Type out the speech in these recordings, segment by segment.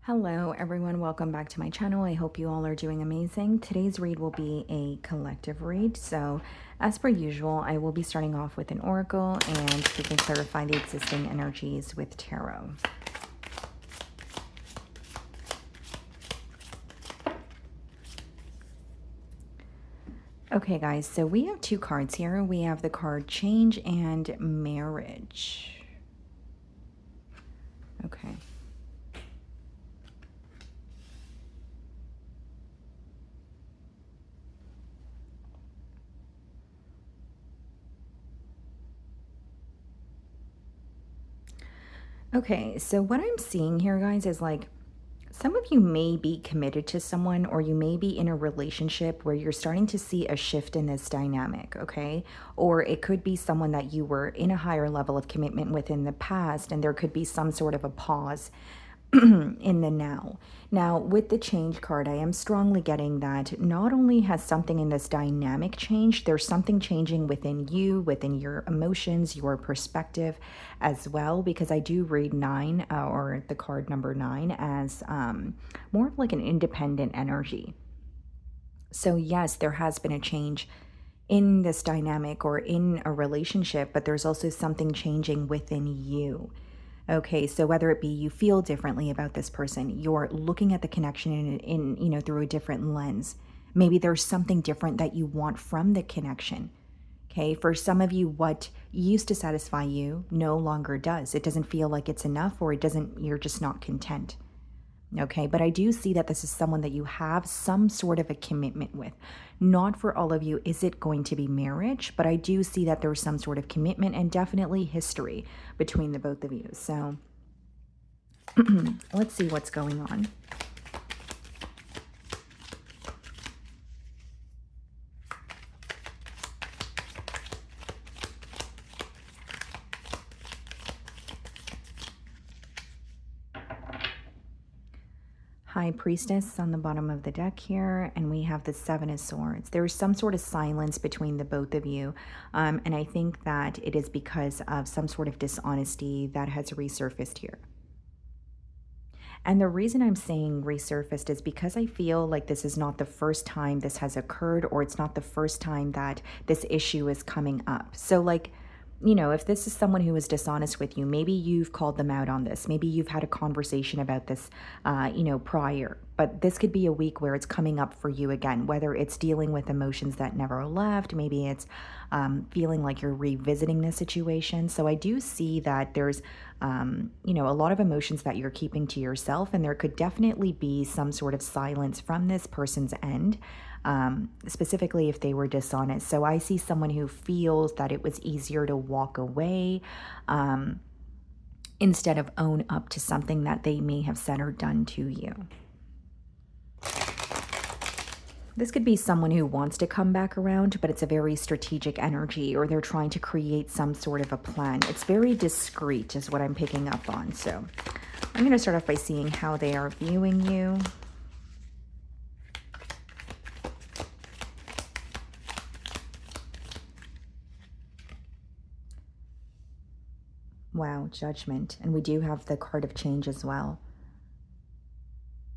Hello everyone, welcome back to my channel. I hope you all are doing amazing. Today's read will be a collective read. So as per usual, I will be starting off with an oracle and we can clarify the existing energies with tarot. Okay guys, so we have two cards here. We have the card change and marriage. Okay. Okay, so what I'm seeing here, guys, is like some of you may be committed to someone or you may be in a relationship where you're starting to see a shift in this dynamic, okay? Or it could be someone that you were in a higher level of commitment with in the past and there could be some sort of a pause in the now. Now, with the change card, I am strongly getting that not only has something in this dynamic changed, there's something changing within you, within your emotions, your perspective as well, because I do read nine or the card number nine as more of like an independent energy. So, yes, there has been a change in this dynamic or in a relationship, but there's also something changing within you. Okay, so whether it be you feel differently about this person, you're looking at the connection in through a different lens. Maybe there's something different that you want from the connection. Okay, for some of you, what used to satisfy you no longer does. It doesn't feel like it's enough, or you're just not content. Okay, but I do see that this is someone that you have some sort of a commitment with. Not for all of you is it going to be marriage, but I do see that there's some sort of commitment and definitely history between the both of you. So let's see what's going on. High Priestess on the bottom of the deck here, and we have the Seven of Swords. There's some sort of silence between the both of you, and I think that it is because of some sort of dishonesty that has resurfaced here. And the reason I'm saying resurfaced is because I feel like this is not the first time this has occurred, or it's not the first time that this issue is coming up. So, like, if this is someone who is dishonest with you, maybe you've called them out on this. Maybe you've had a conversation about this, prior. But this could be a week where it's coming up for you again, whether it's dealing with emotions that never left, maybe it's feeling like you're revisiting the situation. So I do see that there's, a lot of emotions that you're keeping to yourself, and there could definitely be some sort of silence from this person's end. Specifically if they were dishonest. So I see someone who feels that it was easier to walk away instead of own up to something that they may have said or done to you. This could be someone who wants to come back around, but it's a very strategic energy, or they're trying to create some sort of a plan. It's very discreet is what I'm picking up on. So I'm going to start off by seeing how they are viewing you. Wow, Judgment. And we do have the card of change as well.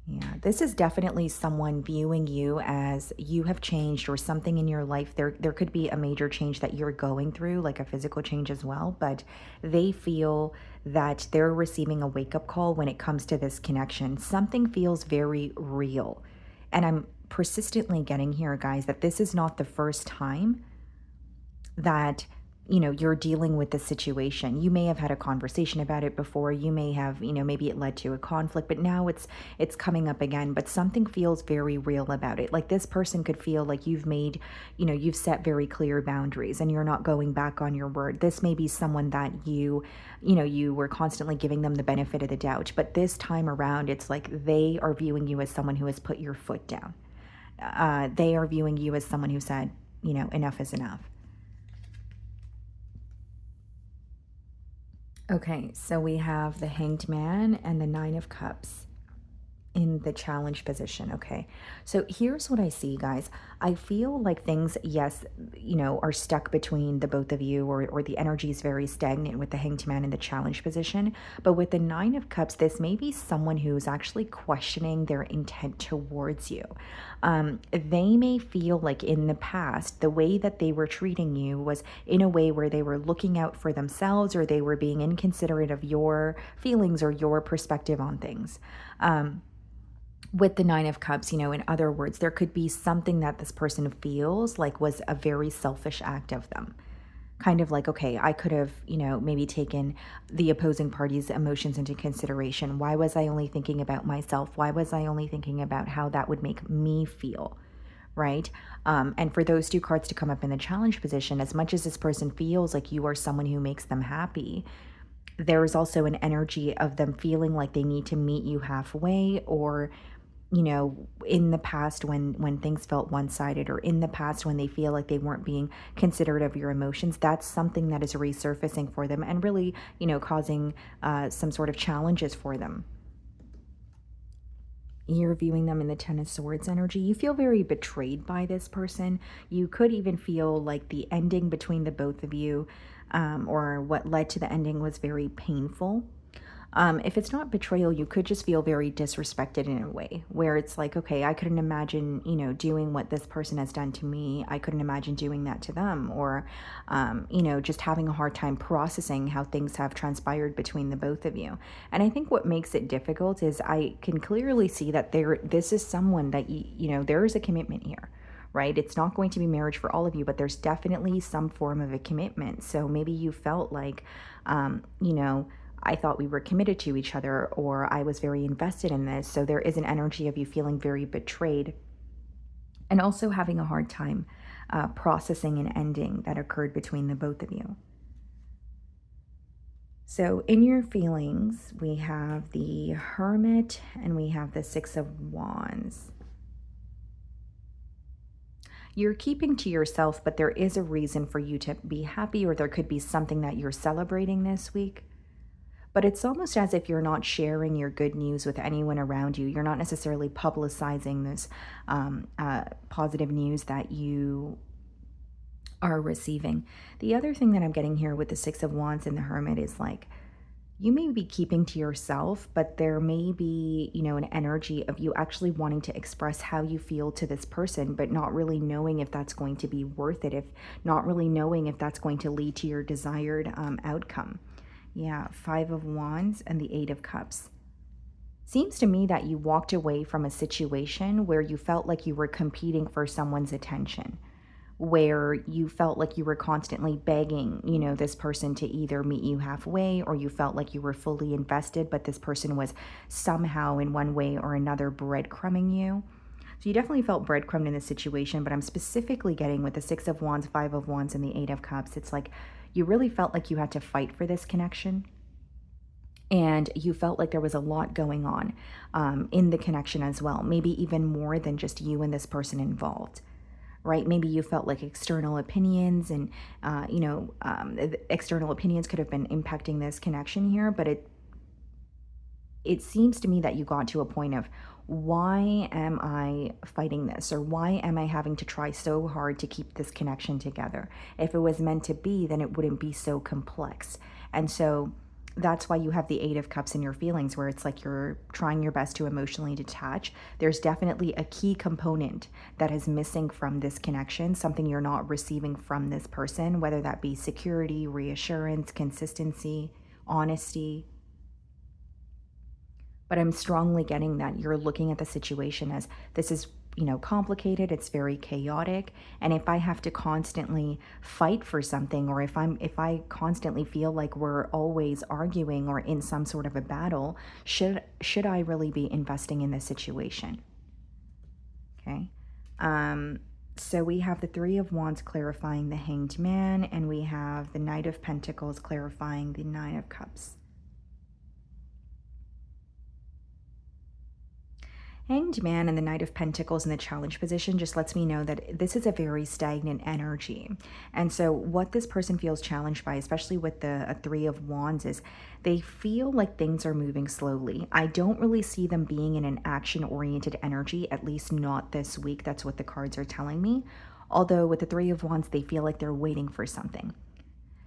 Yeah, this is definitely someone viewing you as you have changed, or something in your life. There could be a major change that you're going through, like a physical change as well, but they feel that they're receiving a wake-up call when it comes to this connection. Something feels very real. And I'm persistently getting here, guys, that this is not the first time that you're dealing with the situation. You may have had a conversation about it before. You may have, maybe it led to a conflict, but now it's coming up again. But something feels very real about it. Like this person could feel like you've made, you've set very clear boundaries and you're not going back on your word. This may be someone that you were constantly giving them the benefit of the doubt, but this time around it's like they are viewing you as someone who has put your foot down. They are viewing you as someone who said, enough is enough. Okay, so we have the Hanged Man and the Nine of Cups in the challenge position. Okay. So here's what I see, guys. I feel like things, yes, are stuck between the both of you, or the energy is very stagnant with the hanged man in the challenge position. But with the Nine of Cups, this may be someone who's actually questioning their intent towards you. They may feel like in the past, the way that they were treating you was in a way where they were looking out for themselves, or they were being inconsiderate of your feelings or your perspective on things. With the Nine of Cups, in other words, there could be something that this person feels like was a very selfish act of them. Kind of like, okay, I could have, maybe taken the opposing party's emotions into consideration. Why was I only thinking about myself? Why was I only thinking about how that would make me feel? Right? And for those two cards to come up in the challenge position, as much as this person feels like you are someone who makes them happy, there is also an energy of them feeling like they need to meet you halfway, or in the past when things felt one-sided, or in the past when they feel like they weren't being considerate of your emotions, that's something that is resurfacing for them and really causing some sort of challenges for them. You're viewing them in the Ten of Swords energy. You feel very betrayed by this person. You could even feel like the ending between the both of you, or what led to the ending, was very painful. If it's not betrayal, you could just feel very disrespected in a way where it's like, okay, I couldn't imagine, doing what this person has done to me. I couldn't imagine doing that to them, or, just having a hard time processing how things have transpired between the both of you. And I think what makes it difficult is I can clearly see that this is someone that, there is a commitment here. Right? It's not going to be marriage for all of you, but there's definitely some form of a commitment. So maybe you felt like, I thought we were committed to each other, or I was very invested in this. So there is an energy of you feeling very betrayed, and also having a hard time processing an ending that occurred between the both of you. So in your feelings, we have the Hermit and we have the Six of Wands. You're keeping to yourself, but there is a reason for you to be happy, or there could be something that you're celebrating this week. But it's almost as if you're not sharing your good news with anyone around you. You're not necessarily publicizing this positive news that you are receiving. The other thing that I'm getting here with the Six of Wands and the Hermit is like, you may be keeping to yourself, but there may be, an energy of you actually wanting to express how you feel to this person, but not really knowing if that's going to be worth it, if not really knowing if that's going to lead to your desired outcome. Yeah, Five of Wands and the Eight of Cups. Seems to me that you walked away from a situation where you felt like you were competing for someone's attention, where you felt like you were constantly begging, this person to either meet you halfway, or you felt like you were fully invested, but this person was somehow in one way or another breadcrumbing you. So you definitely felt breadcrumbed in this situation, but I'm specifically getting with the Six of Wands, Five of Wands, and the Eight of Cups, it's like you really felt like you had to fight for this connection. And you felt like there was a lot going on in the connection as well, maybe even more than just you and this person involved. Right? Maybe you felt like external opinions and, external opinions could have been impacting this connection here, but it seems to me that you got to a point of, why am I fighting this? Or why am I having to try so hard to keep this connection together? If it was meant to be, then it wouldn't be so complex. And so that's why you have the Eight of Cups in your feelings, where it's like you're trying your best to emotionally detach. There's definitely a key component that is missing from this connection, something you're not receiving from this person, whether that be security, reassurance, consistency, honesty. But I'm strongly getting that you're looking at the situation as, this is complicated, it's very chaotic, and if I have to constantly fight for something, or if I constantly feel like we're always arguing or in some sort of a battle, should I really be investing in this situation? Okay. So we have the Three of Wands clarifying the Hanged Man, and we have the Knight of Pentacles clarifying the Nine of Cups. Hanged Man and the Knight of Pentacles in the challenge position just lets me know that this is a very stagnant energy. And so what this person feels challenged by, especially with the Three of Wands, is they feel like things are moving slowly. I don't really see them being in an action-oriented energy, at least not this week. That's what the cards are telling me. Although with the Three of Wands, they feel like they're waiting for something.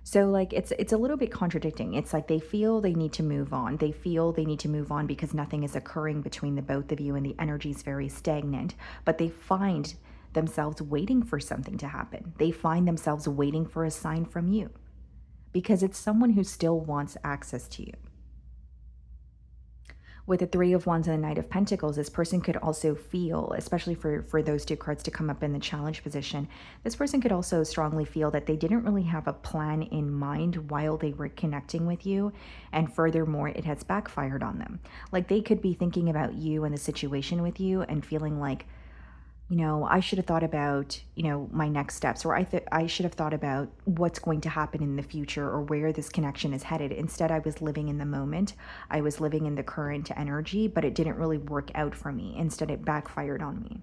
So like it's a little bit contradicting. It's like they feel they need to move on. They feel they need to move on because nothing is occurring between the both of you and the energy is very stagnant, but they find themselves waiting for something to happen. They find themselves waiting for a sign from you because it's someone who still wants access to you. With the Three of Wands and the Knight of Pentacles, this person could also feel, especially for those two cards to come up in the challenge position, this person could also strongly feel that they didn't really have a plan in mind while they were connecting with you. And furthermore, it has backfired on them. Like they could be thinking about you and the situation with you and feeling like, I should have thought about, my next steps, or I should have thought about what's going to happen in the future or where this connection is headed. Instead, I was living in the moment. I was living in the current energy, but it didn't really work out for me. Instead, it backfired on me.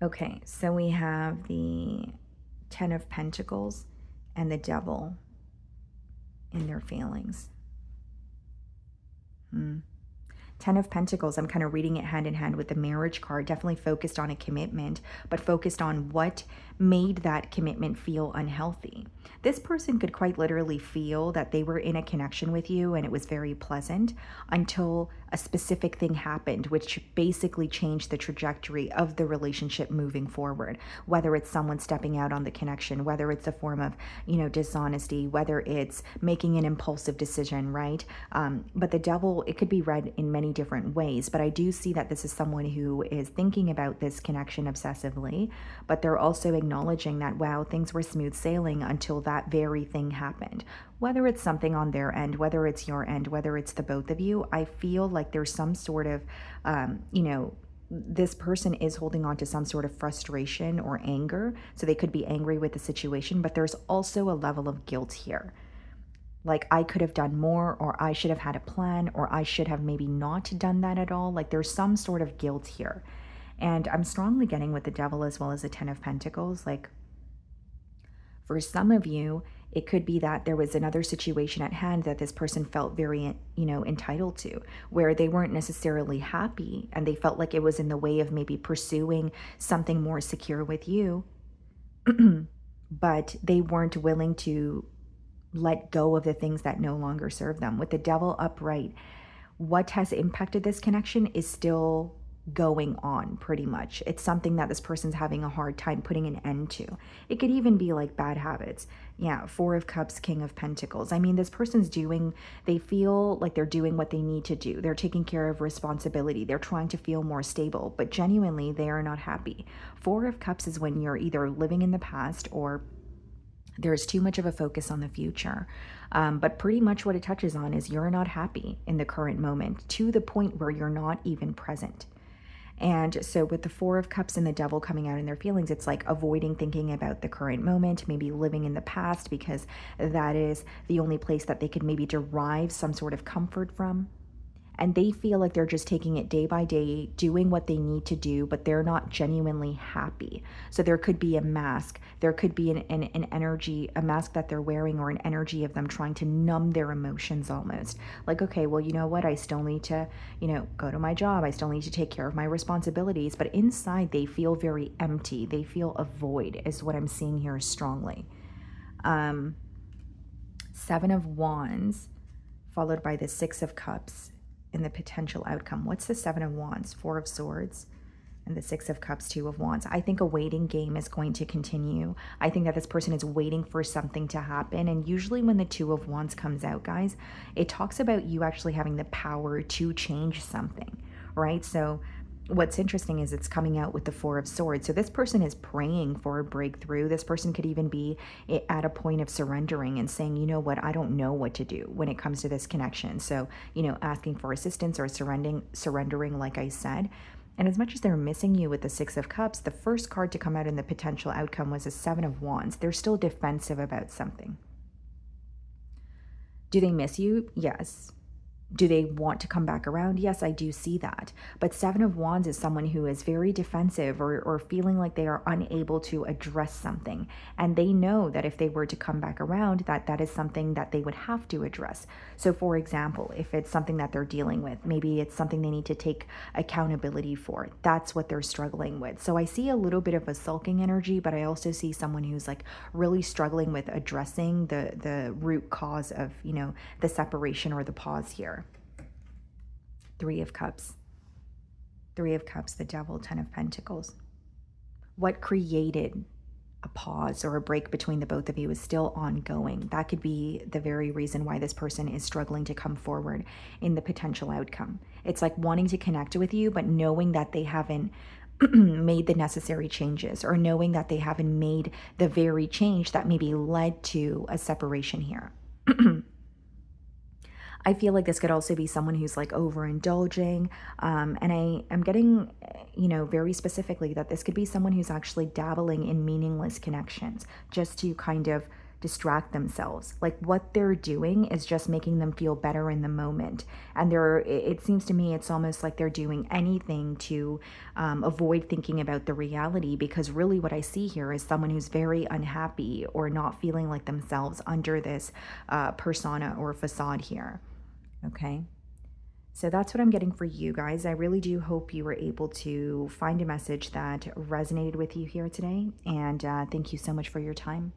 Okay, so we have the Ten of Pentacles and the Devil in their feelings. Ten of Pentacles, I'm kind of reading it hand in hand with the marriage card, definitely focused on a commitment, but focused on what made that commitment feel unhealthy. This person could quite literally feel that they were in a connection with you and it was very pleasant until a specific thing happened, which basically changed the trajectory of the relationship moving forward. Whether it's someone stepping out on the connection, whether it's a form of, dishonesty, whether it's making an impulsive decision, right? But the Devil, it could be read in many different ways, but I do see that this is someone who is thinking about this connection obsessively, but they're also acknowledging that, wow, things were smooth sailing until that very thing happened. Whether it's something on their end, whether it's your end, whether it's the both of you, I feel like there's some sort of, this person is holding on to some sort of frustration or anger. So they could be angry with the situation, but there's also a level of guilt here. Like I could have done more, or I should have had a plan, or I should have maybe not done that at all. Like there's some sort of guilt here. And I'm strongly getting with the Devil as well as the Ten of Pentacles. Like for some of you, it could be that there was another situation at hand that this person felt very, entitled to, where they weren't necessarily happy and they felt like it was in the way of maybe pursuing something more secure with you, but they weren't willing to let go of the things that no longer serve them. With the Devil upright, what has impacted this connection is still going on pretty much. It's something that this person's having a hard time putting an end to. It could even be like bad habits. Yeah, Four of Cups, King of Pentacles. I mean, this person's they feel like they're doing what they need to do. They're taking care of responsibility. They're trying to feel more stable, but genuinely they are not happy. Four of Cups is when you're either living in the past or there's too much of a focus on the future. But pretty much what it touches on is you're not happy in the current moment to the point where you're not even present. And so with the Four of Cups and the Devil coming out in their feelings, it's like avoiding thinking about the current moment, maybe living in the past because that is the only place that they could maybe derive some sort of comfort from. And they feel like they're just taking it day by day, doing what they need to do, but they're not genuinely happy. So there could be a mask. There could be an energy, a mask that they're wearing, or an energy of them trying to numb their emotions almost. Like, okay, well, you know what? I still need to, go to my job. I still need to take care of my responsibilities. But inside, they feel very empty. They feel a void is what I'm seeing here strongly. Seven of Wands, followed by the Six of Cups. In the potential outcome. What's the Seven of Wands? Four of Swords and the Six of Cups, Two of Wands. I think a waiting game is going to continue. I think that this person is waiting for something to happen. And usually when the Two of Wands comes out, guys, it talks about you actually having the power to change something, right? So what's interesting is it's coming out with the Four of Swords. So this person is praying for a breakthrough. This person could even be at a point of surrendering and saying, you know what, I don't know what to do when it comes to this connection. So, asking for assistance or surrendering, like I said. And as much as they're missing you with the Six of Cups, the first card to come out in the potential outcome was a Seven of Wands. They're still defensive about something. Do they miss you? Yes. Do they want to come back around? Yes, I do see that. But Seven of Wands is someone who is very defensive, or feeling like they are unable to address something. And they know that if they were to come back around, that that is something that they would have to address. So for example, if it's something that they're dealing with, maybe it's something they need to take accountability for. That's what they're struggling with. So I see a little bit of a sulking energy, but I also see someone who's like really struggling with addressing the root cause of, the separation or the pause here. Three of Cups. Three of Cups, the Devil, Ten of Pentacles. What created a pause or a break between the both of you is still ongoing. That could be the very reason why this person is struggling to come forward in the potential outcome. It's like wanting to connect with you, but knowing that they haven't made the necessary changes, or knowing that they haven't made the very change that maybe led to a separation here. I feel like this could also be someone who's like overindulging. And I am getting, very specifically that this could be someone who's actually dabbling in meaningless connections just to kind of distract themselves. Like what they're doing is just making them feel better in the moment. And it seems to me it's almost like they're doing anything to avoid thinking about the reality, because really what I see here is someone who's very unhappy or not feeling like themselves under this persona or facade here. Okay. So that's what I'm getting for you guys. I really do hope you were able to find a message that resonated with you here today. And thank you so much for your time.